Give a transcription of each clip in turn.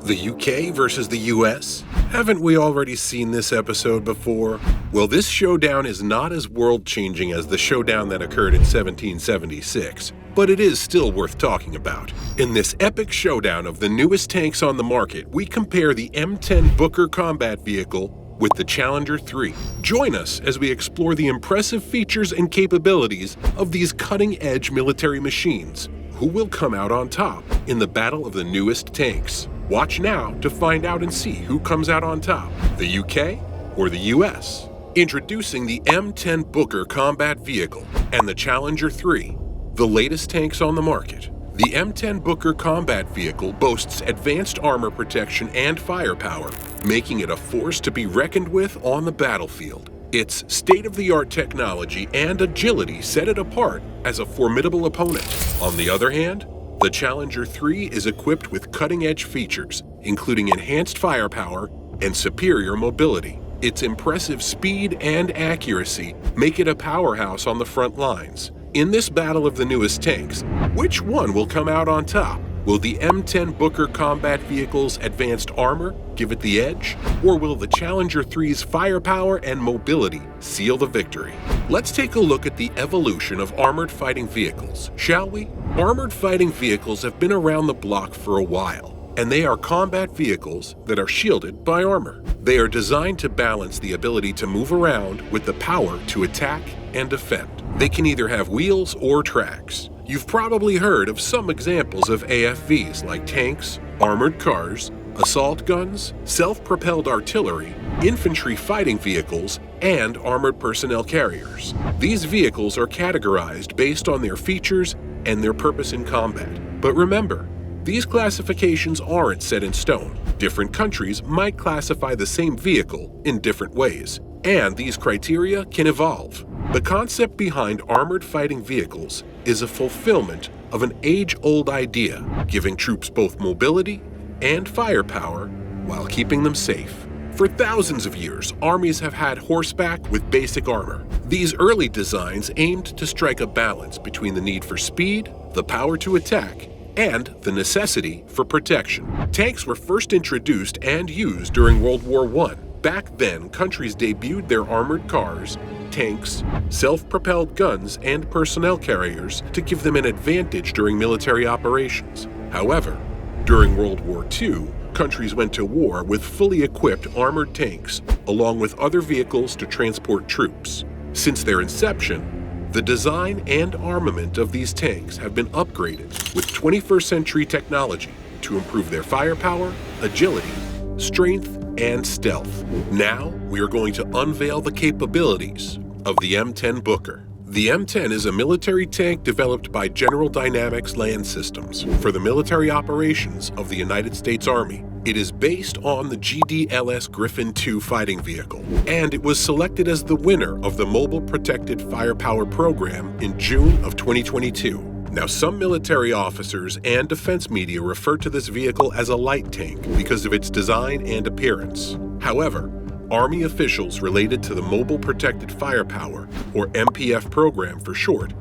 The UK versus the US? Haven't we already seen this episode before? Well, this showdown is not as world-changing as the showdown that occurred in 1776, but it is still worth talking about. In this epic showdown of the newest tanks on the market, we compare the M10 Booker Combat Vehicle with the Challenger 3. Join us as we explore the impressive features and capabilities of these cutting-edge military machines. Who will come out on top in the battle of the newest tanks? Watch now to find out and see who comes out on top, the UK or the US. Introducing the M10 Booker Combat Vehicle and the Challenger 3, the latest tanks on the market. The M10 Booker Combat Vehicle boasts advanced armor protection and firepower, making it a force to be reckoned with on the battlefield. Its state-of-the-art technology and agility set it apart as a formidable opponent. On the other hand, the Challenger 3 is equipped with cutting-edge features, including enhanced firepower and superior mobility. Its impressive speed and accuracy make it a powerhouse on the front lines. In this battle of the newest tanks, which one will come out on top? Will the M10 Booker Combat Vehicle's advanced armor give it the edge? Or will the Challenger 3's firepower and mobility seal the victory? Let's take a look at the evolution of armored fighting vehicles, shall we? Armored fighting vehicles have been around the block for a while, and they are combat vehicles that are shielded by armor. They are designed to balance the ability to move around with the power to attack and defend. They can either have wheels or tracks. You've probably heard of some examples of AFVs like tanks, armored cars, assault guns, self-propelled artillery, infantry fighting vehicles, and armored personnel carriers. These vehicles are categorized based on their features and their purpose in combat. But remember, these classifications aren't set in stone. Different countries might classify the same vehicle in different ways, and these criteria can evolve. The concept behind armored fighting vehicles is a fulfillment of an age-old idea, giving troops both mobility and firepower while keeping them safe. For thousands of years, armies have had horseback with basic armor. These early designs aimed to strike a balance between the need for speed, the power to attack, and the necessity for protection. Tanks were first introduced and used during World War I. Back then, countries debuted their armored cars, tanks, self-propelled guns, and personnel carriers to give them an advantage during military operations. However, during World War II, countries went to war with fully equipped armored tanks, along with other vehicles to transport troops. Since their inception, the design and armament of these tanks have been upgraded with 21st century technology to improve their firepower, agility, strength, and stealth. Now, we are going to unveil the capabilities of the M10 Booker. The M10 is a military tank developed by General Dynamics Land Systems for the military operations of the United States Army. It is based on the GDLS Griffin II fighting vehicle, and it was selected as the winner of the Mobile Protected Firepower Program in June of 2022. Now, some military officers and defense media refer to this vehicle as a light tank because of its design and appearance. However, Army officials related to the Mobile Protected Firepower, or MPF program for short,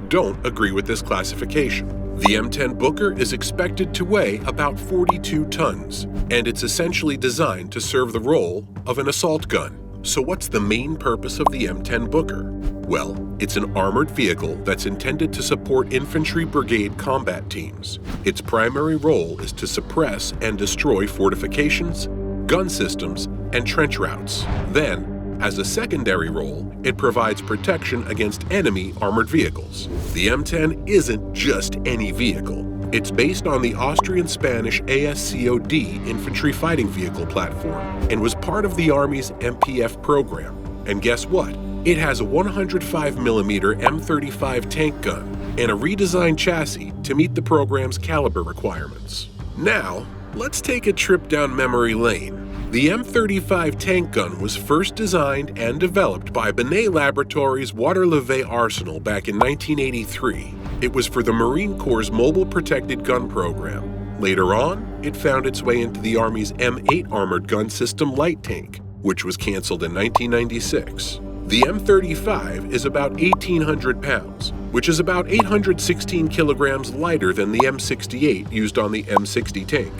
don't agree with this classification. The M10 Booker is expected to weigh about 42 tons, and it's essentially designed to serve the role of an assault gun. So what's the main purpose of the M10 Booker? Well, it's an armored vehicle that's intended to support infantry brigade combat teams. Its primary role is to suppress and destroy fortifications, gun systems, and trench routes. Then, as a secondary role, it provides protection against enemy armored vehicles. The M10 isn't just any vehicle. It's based on the Austrian-Spanish ASCOD infantry fighting vehicle platform and was part of the Army's MPF program. And guess what? It has a 105mm M35 tank gun and a redesigned chassis to meet the program's caliber requirements. Now, let's take a trip down memory lane. The M35 tank gun was first designed and developed by Benet Laboratories' Waterloo Arsenal back in 1983. It was for the Marine Corps' Mobile Protected Gun Program. Later on, it found its way into the Army's M8 Armored Gun System light tank, which was canceled in 1996. The M35 is about 1,800 pounds, which is about 816 kilograms lighter than the M68 used on the M60 tank.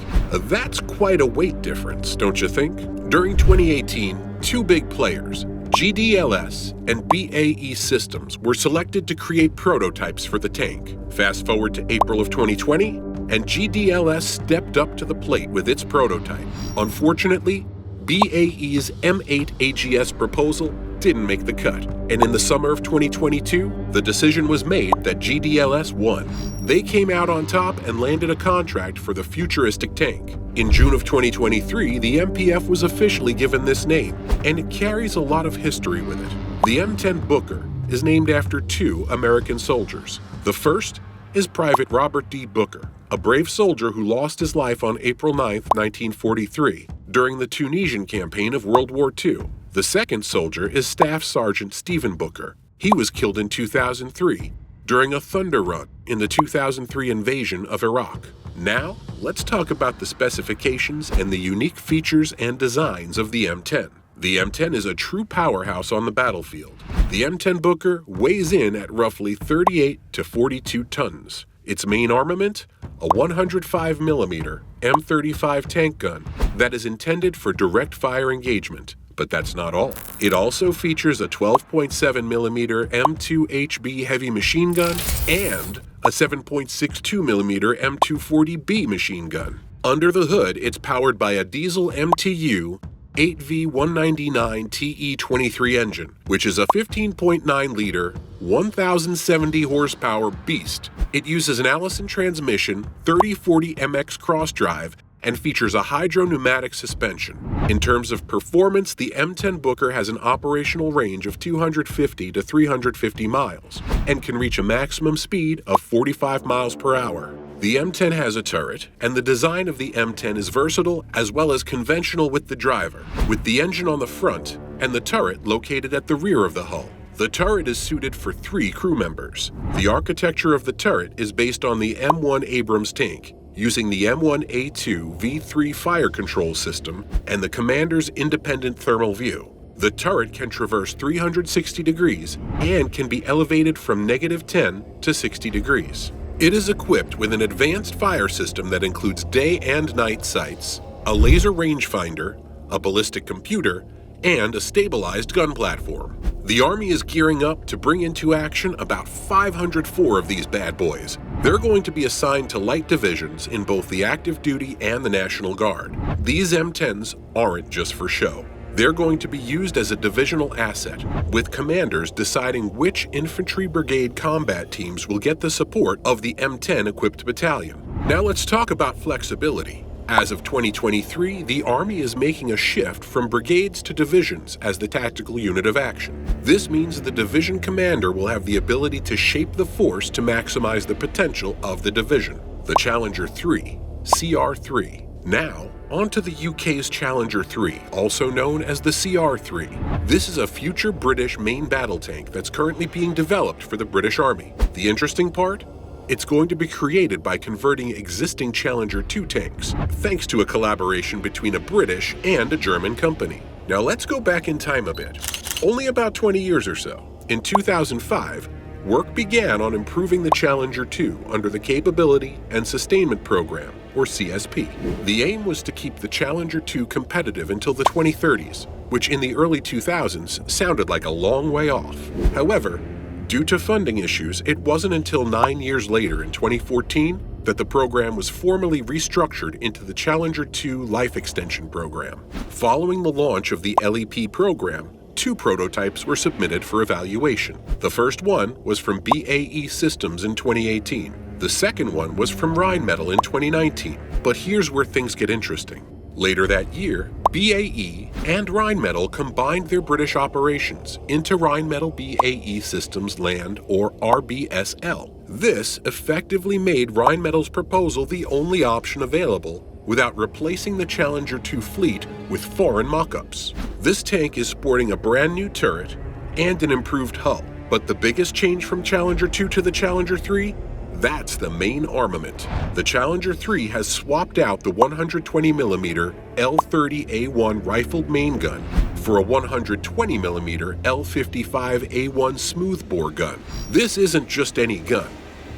That's quite a weight difference, don't you think? During 2018, two big players, GDLS and BAE Systems, were selected to create prototypes for the tank. Fast forward to April of 2020, and GDLS stepped up to the plate with its prototype. Unfortunately, BAE's M8 AGS proposal didn't make the cut, and in the summer of 2022, the decision was made that GDLS won. They came out on top and landed a contract for the futuristic tank. In June of 2023, the MPF was officially given this name, and it carries a lot of history with it. The M10 Booker is named after two American soldiers. The first is Private Robert D. Booker, a brave soldier who lost his life on April 9, 1943, during the Tunisian campaign of World War II. The second soldier is Staff Sergeant Stephen Booker. He was killed in 2003 during a thunder run in the 2003 invasion of Iraq. Now, let's talk about the specifications and the unique features and designs of the M10. The M10 is a true powerhouse on the battlefield. The M10 Booker weighs in at roughly 38 to 42 tons. Its main armament? A 105mm M35 tank gun that is intended for direct fire engagement. But that's not all. It also features a 12.7mm M2HB heavy machine gun and a 7.62mm M240B machine gun. Under the hood, it's powered by a diesel MTU 8V199 TE23 engine, which is a 15.9-liter, 1,070 horsepower beast. It uses an Allison transmission, 3040 MX cross-drive, and features a hydro-pneumatic suspension. In terms of performance, the M10 Booker has an operational range of 250 to 350 miles and can reach a maximum speed of 45 miles per hour. The M10 has a turret, and the design of the M10 is versatile as well as conventional with the driver, with the engine on the front and the turret located at the rear of the hull. The turret is suited for 3 crew members. The architecture of the turret is based on the M1 Abrams tank, using the M1A2 V3 fire control system and the commander's independent thermal view. The turret can traverse 360 degrees and can be elevated from -10 to 60 degrees. It is equipped with an advanced fire system that includes day and night sights, a laser rangefinder, a ballistic computer, and a stabilized gun platform. The Army is gearing up to bring into action about 504 of these bad boys. They're going to be assigned to light divisions in both the active duty and the National Guard. These M10s aren't just for show. They're going to be used as a divisional asset, with commanders deciding which infantry brigade combat teams will get the support of the M10 equipped battalion. Now let's talk about flexibility. As of 2023, the Army is making a shift from brigades to divisions as the tactical unit of action. This means the division commander will have the ability to shape the force to maximize the potential of the division. The Challenger 3, CR3. Now, on to the UK's Challenger 3, also known as the CR3. This is a future British main battle tank that's currently being developed for the British Army. The interesting part? It's going to be created by converting existing Challenger 2 tanks, thanks to a collaboration between a British and a German company. Now let's go back in time a bit. Only about 20 years or so. In 2005, work began on improving the Challenger 2 under the Capability and Sustainment Program, or CSP. The aim was to keep the Challenger 2 competitive until the 2030s, which in the early 2000s sounded like a long way off. However, due to funding issues, it wasn't until 9 years later in 2014 that the program was formally restructured into the Challenger 2 Life Extension Program. Following the launch of the LEP program, 2 prototypes were submitted for evaluation. The first one was from BAE Systems in 2018. The second one was from Rheinmetall in 2019. But here's where things get interesting. Later that year, BAE and Rheinmetall combined their British operations into Rheinmetall BAE Systems Land, or RBSL. This effectively made Rheinmetall's proposal the only option available without replacing the Challenger 2 fleet with foreign mock-ups. This tank is sporting a brand new turret and an improved hull. But the biggest change from Challenger 2 to the Challenger 3? That's the main armament. The Challenger 3 has swapped out the 120mm L30A1 rifled main gun for a 120mm L55A1 smoothbore gun. This isn't just any gun.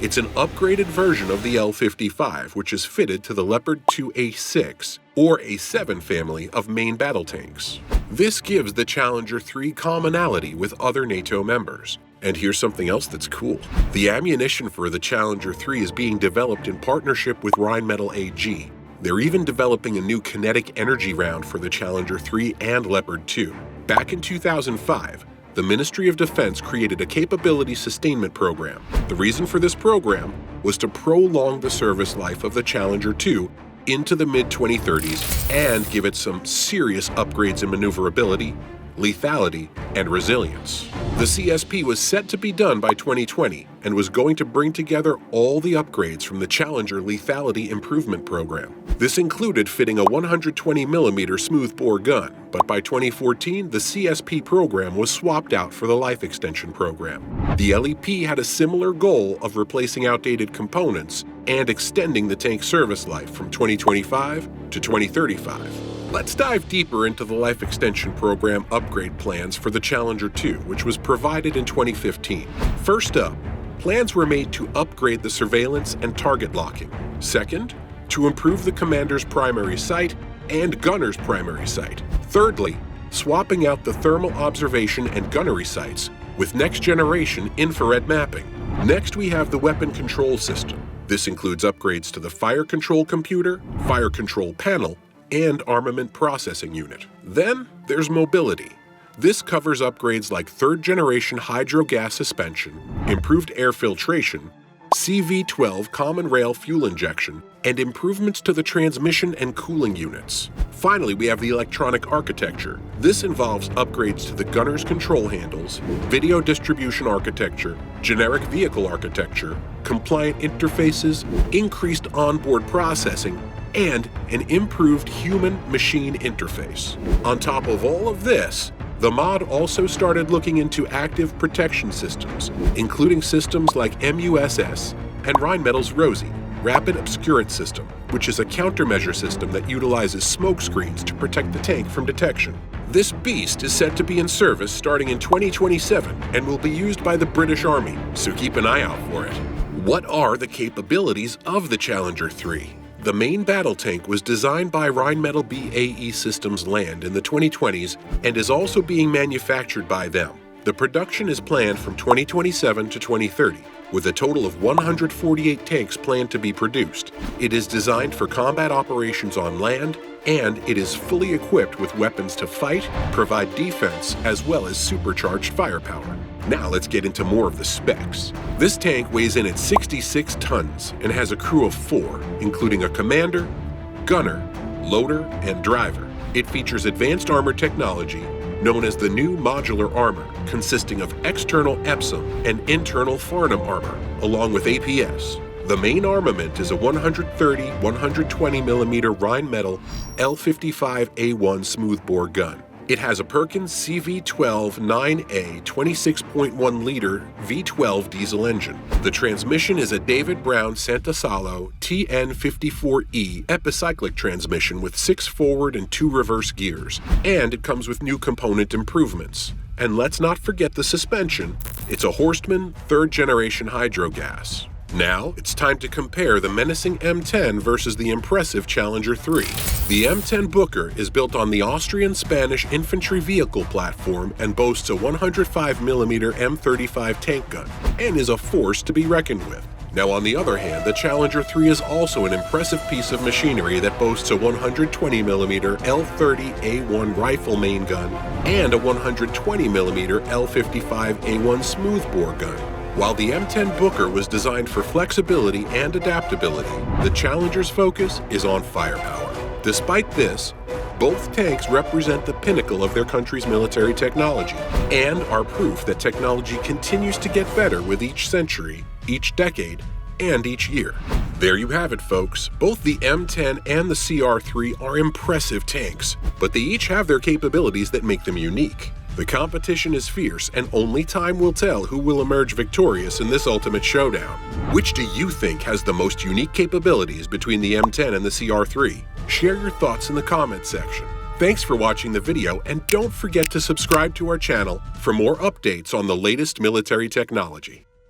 It's an upgraded version of the L55, which is fitted to the Leopard 2A6 or A7 family of main battle tanks. This gives the Challenger 3 commonality with other NATO members. And here's something else that's cool. The ammunition for the Challenger 3 is being developed in partnership with Rheinmetall AG. They're even developing a new kinetic energy round for the Challenger 3 and Leopard 2. Back in 2005, the Ministry of Defense created a capability sustainment program. The reason for this program was to prolong the service life of the Challenger 2 into the mid-2030s and give it some serious upgrades in maneuverability, lethality, and resilience. The CSP was set to be done by 2020 and was going to bring together all the upgrades from the Challenger Lethality Improvement Program. This included fitting a 120mm smoothbore gun, but by 2014, the CSP program was swapped out for the Life Extension Program. The LEP had a similar goal of replacing outdated components and extending the tank service life from 2025 to 2035. Let's dive deeper into the Life Extension Program upgrade plans for the Challenger 2, which was provided in 2015. First up, plans were made to upgrade the surveillance and target locking. Second, to improve the commander's primary sight and gunner's primary sight. Thirdly, swapping out the thermal observation and gunnery sights with next-generation infrared mapping. Next, we have the weapon control system. This includes upgrades to the fire control computer, fire control panel, and armament processing unit. Then there's mobility. This covers upgrades like third-generation hydrogas suspension, improved air filtration, CV-12 common rail fuel injection, and improvements to the transmission and cooling units. Finally, we have the electronic architecture. This involves upgrades to the gunner's control handles, video distribution architecture, generic vehicle architecture, compliant interfaces, increased onboard processing, and an improved human-machine interface. On top of all of this, the mod also started looking into active protection systems, including systems like MUSS and Rheinmetall's ROSI, Rapid Obscurance System, which is a countermeasure system that utilizes smoke screens to protect the tank from detection. This beast is set to be in service starting in 2027 and will be used by the British Army, so keep an eye out for it. What are the capabilities of the Challenger 3? The main battle tank was designed by Rheinmetall BAE Systems Land in the 2020s and is also being manufactured by them. The production is planned from 2027 to 2030, with a total of 148 tanks planned to be produced. It is designed for combat operations on land, and it is fully equipped with weapons to fight, provide defense, as well as supercharged firepower. Now let's get into more of the specs. This tank weighs in at 66 tons and has a crew of 4, including a commander, gunner, loader, and driver. It features advanced armor technology known as the new modular armor, consisting of external Epsom and internal Farnham armor, along with APS. The main armament is a 130-120mm Rheinmetall L55A1 smoothbore gun. It has a Perkins CV-12 9A 26.1-liter V12 diesel engine. The transmission is a David Brown Santasalo TN54E epicyclic transmission with 6 forward and 2 reverse gears, and it comes with new component improvements. And let's not forget the suspension. It's a Horstmann 3rd generation hydrogas. Now, it's time to compare the menacing M10 versus the impressive Challenger 3. The M10 Booker is built on the Austrian-Spanish infantry vehicle platform and boasts a 105mm M35 tank gun, and is a force to be reckoned with. Now, on the other hand, the Challenger 3 is also an impressive piece of machinery that boasts a 120mm L30A1 rifle main gun and a 120mm L55A1 smoothbore gun. While the M10 Booker was designed for flexibility and adaptability, the Challenger's focus is on firepower. Despite this, both tanks represent the pinnacle of their country's military technology and are proof that technology continues to get better with each century, each decade, and each year. There you have it, folks. Both the M10 and the CR3 are impressive tanks, but they each have their capabilities that make them unique. The competition is fierce, and only time will tell who will emerge victorious in this ultimate showdown. Which do you think has the most unique capabilities between the M10 and the CR3? Share your thoughts in the comment section. Thanks for watching the video, and don't forget to subscribe to our channel for more updates on the latest military technology.